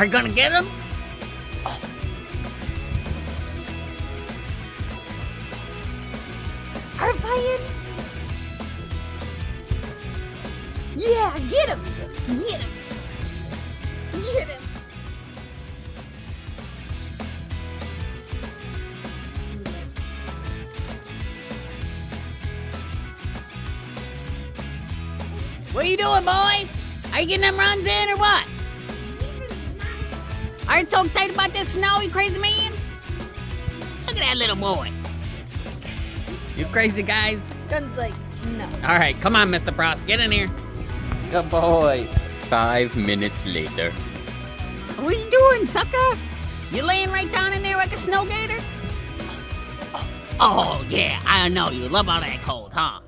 Are you gonna get him? Horrifying? Yeah, get him! Get him! Get him! What are you doing, boy? Are you getting them runs in or what? Are you so excited about this snow, you crazy man? Look at that little boy. You crazy guys? Gun's like, no. All right, come on, Mr. Frost, get in here. Good boy. 5 minutes later. What are you doing, sucker? You laying right down in there like a snow gator? Oh, yeah, I know. You love all that cold, huh?